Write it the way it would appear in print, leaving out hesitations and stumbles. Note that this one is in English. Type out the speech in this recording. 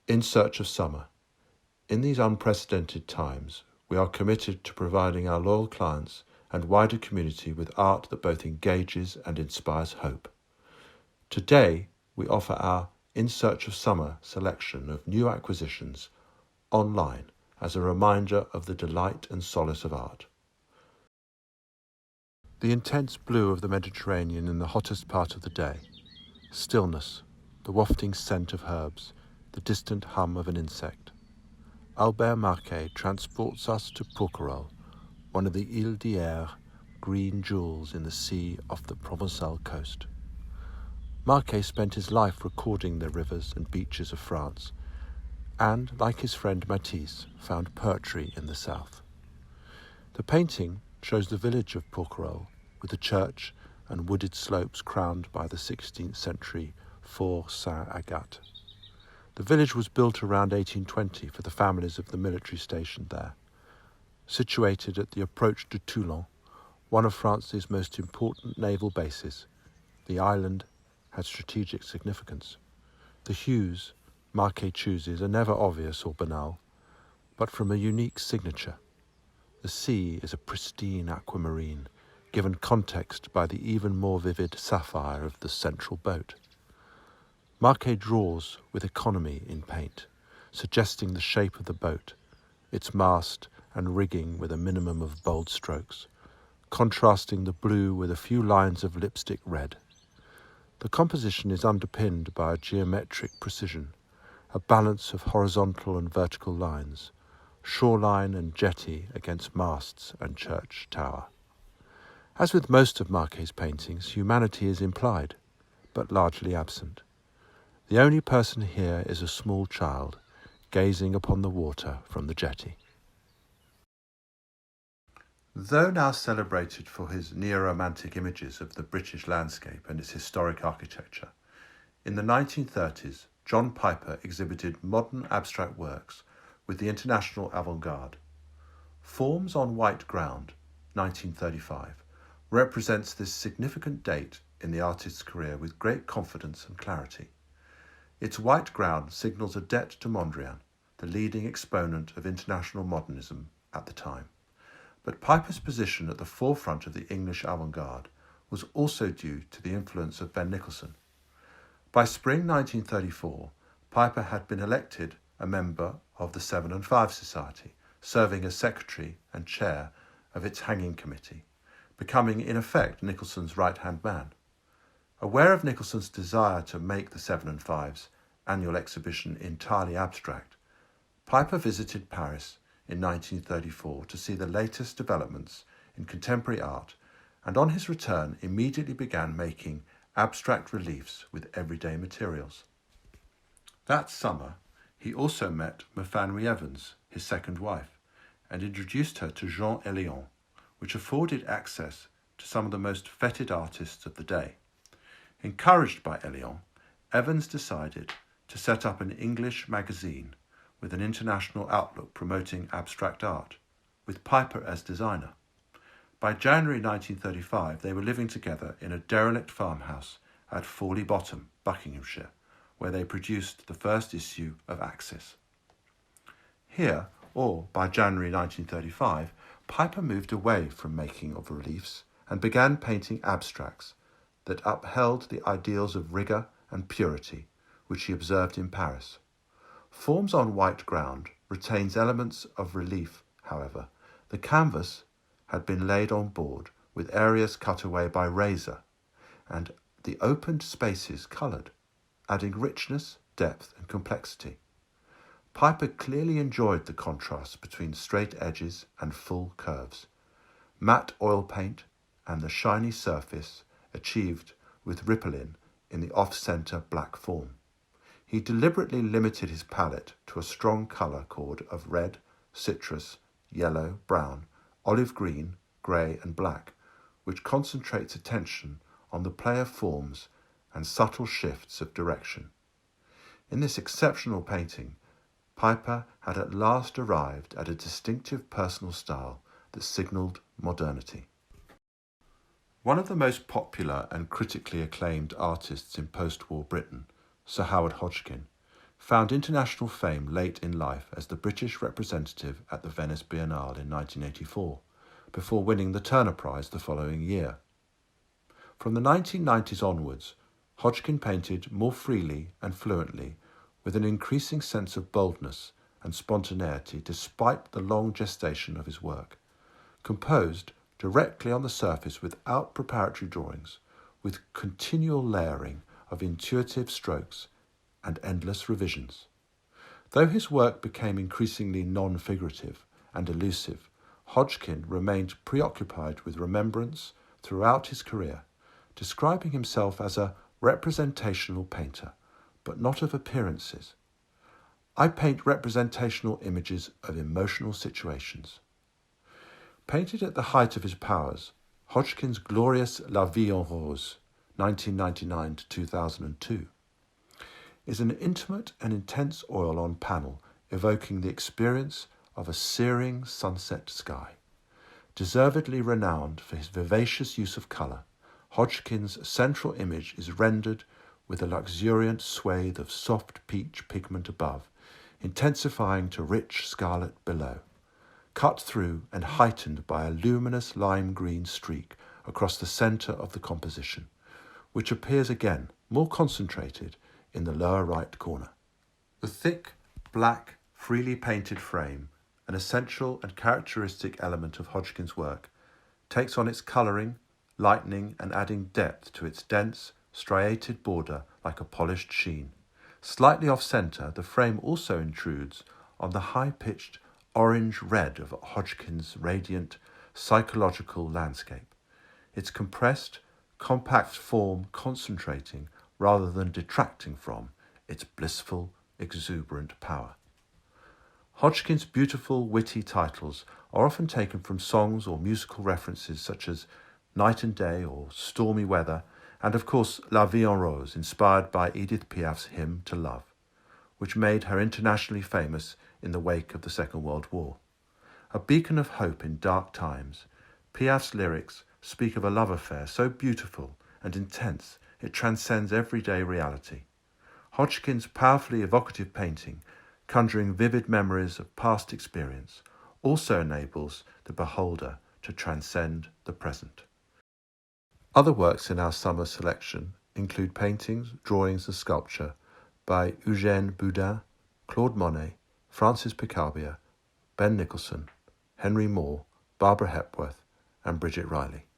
In Search of Summer. In these unprecedented times, we are committed to providing our loyal clients and wider community with art that both engages and inspires hope. Today, we offer our In Search of Summer selection of new acquisitions online as a reminder of the delight and solace of art. The intense blue of the Mediterranean in the hottest part of the day, stillness, the wafting scent of herbs, the distant hum of an insect. Albert Marquet transports us to Porquerolles, one of the Île d'Hyères green jewels in the sea off the Provençal coast. Marquet spent his life recording the rivers and beaches of France, and, like his friend Matisse, found poetry in the south. The painting shows the village of Porquerolles, with the church and wooded slopes crowned by the 16th century Fort Saint-Agathe. The village was built around 1820 for the families of the military stationed there. Situated at the approach to Toulon, one of France's most important naval bases, the island had strategic significance. The hues Marquet chooses are never obvious or banal, but from a unique signature. The sea is a pristine aquamarine, given context by the even more vivid sapphire of the central boat. Marquet draws with economy in paint, suggesting the shape of the boat, its mast and rigging with a minimum of bold strokes, contrasting the blue with a few lines of lipstick red. The composition is underpinned by a geometric precision, a balance of horizontal and vertical lines, shoreline and jetty against masts and church tower. As with most of Marquet's paintings, humanity is implied, but largely absent. The only person here is a small child, gazing upon the water from the jetty. Though now celebrated for his neo-romantic images of the British landscape and its historic architecture, in the 1930s, John Piper exhibited modern abstract works with the international avant-garde. Forms on White Ground, 1935, represents this significant date in the artist's career with great confidence and clarity. Its white ground signals a debt to Mondrian, the leading exponent of international modernism at the time. But Piper's position at the forefront of the English avant-garde was also due to the influence of Ben Nicholson. By spring 1934, Piper had been elected a member of the 7 and 5 Society, serving as secretary and chair of its hanging committee, becoming in effect Nicholson's right-hand man. Aware of Nicholson's desire to make the 7 and 5's annual exhibition entirely abstract, Piper visited Paris in 1934 to see the latest developments in contemporary art, and on his return immediately began making abstract reliefs with everyday materials. That summer, he also met Myfanwy Evans, his second wife, and introduced her to Jean Hélion, which afforded access to some of the most feted artists of the day. Encouraged by Hélion, Evans decided to set up an English magazine with an international outlook promoting abstract art, with Piper as designer. By January 1935, they were living together in a derelict farmhouse at Fawley Bottom, Buckinghamshire, where they produced the first issue of Axis. Here, or by January 1935, Piper moved away from making of reliefs and began painting abstracts that upheld the ideals of rigour and purity which he observed in Paris. Forms on White Ground retains elements of relief, however. The canvas had been laid on board with areas cut away by razor, and the opened spaces coloured, adding richness, depth and complexity. Piper clearly enjoyed the contrast between straight edges and full curves, matte oil paint and the shiny surface achieved with rippling in the off-centre black form. He deliberately limited his palette to a strong colour chord of red, citrus, yellow, brown, olive green, grey and black, which concentrates attention on the play of forms and subtle shifts of direction. In this exceptional painting, Piper had at last arrived at a distinctive personal style that signalled modernity. One of the most popular and critically acclaimed artists in post-war Britain, Sir Howard Hodgkin, found international fame late in life as the British representative at the Venice Biennale in 1984, before winning the Turner Prize the following year. From the 1990s onwards, Hodgkin painted more freely and fluently, with an increasing sense of boldness and spontaneity despite the long gestation of his work, composed directly on the surface without preparatory drawings, with continual layering of intuitive strokes and endless revisions. Though his work became increasingly non-figurative and elusive, Hodgkin remained preoccupied with remembrance throughout his career, describing himself as a representational painter, but not of appearances. I paint representational images of emotional situations. Painted at the height of his powers, Hodgkin's glorious La Vie en Rose, 1999 to 2002, is an intimate and intense oil on panel evoking the experience of a searing sunset sky. Deservedly renowned for his vivacious use of colour, Hodgkin's central image is rendered with a luxuriant swathe of soft peach pigment above, intensifying to rich scarlet below, cut through and heightened by a luminous lime-green streak across the centre of the composition, which appears again more concentrated in the lower right corner. The thick, black, freely painted frame, an essential and characteristic element of Hodgkin's work, takes on its colouring, lightening and adding depth to its dense, striated border like a polished sheen. Slightly off-centre, the frame also intrudes on the high-pitched orange-red of Hodgkin's radiant, psychological landscape, its compressed, compact form concentrating rather than detracting from its blissful, exuberant power. Hodgkin's beautiful, witty titles are often taken from songs or musical references such as Night and Day or Stormy Weather, and of course La Vie en Rose, inspired by Edith Piaf's hymn to love, which made her internationally famous in the wake of the Second World War. A beacon of hope in dark times, Piaf's lyrics speak of a love affair so beautiful and intense it transcends everyday reality. Hodgkin's powerfully evocative painting, conjuring vivid memories of past experience, also enables the beholder to transcend the present. Other works in our summer selection include paintings, drawings and sculpture by Eugène Boudin, Claude Monet, Francis Picabia, Ben Nicholson, Henry Moore, Barbara Hepworth and Bridget Riley.